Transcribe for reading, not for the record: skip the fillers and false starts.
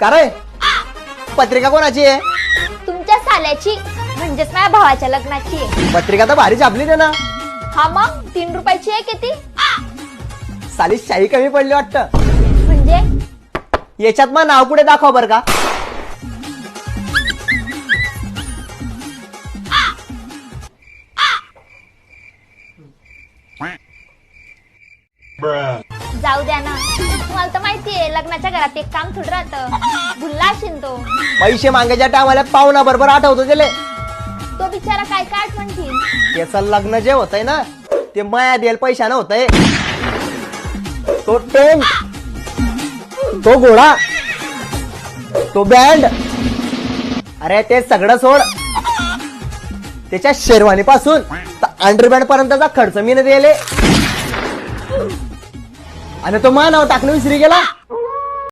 का रे पत्रिका कोणाची आहे? तुमच्या साल्याची म्हणजेच माझ्या भावाच्या लग्नाची आहे. पत्रिका तर भारी छापली दे ना. हा मग 3 रुपयाची आहे किती? साली शाही कमी पडली वाटतं. म्हणजे याच्यात मग नाव पुढे दाखव बर का. जाऊ द्या ना, तुम्हाला तर माहितीये लग्नाच्या घरात एक काम थोडं राहतं. भुलला असेल तो. पैसे मागायच्या टायमाला पाहुणा बरोबर आठवतो त्याले. तो बिचारा काय काय आठवण ठेईल. त्याचं लग्न जे होतंय ना ते माया देल पैशानं होतंय. तो टेंट, तो घोडा, तो बँड, अरे ते सगळं सोड. त्याच्या शेरवानी पासून अंडरबँड पर्यंतचा खर्च मी दिले आणि तो मा नाव टाकणं विसरी गेला.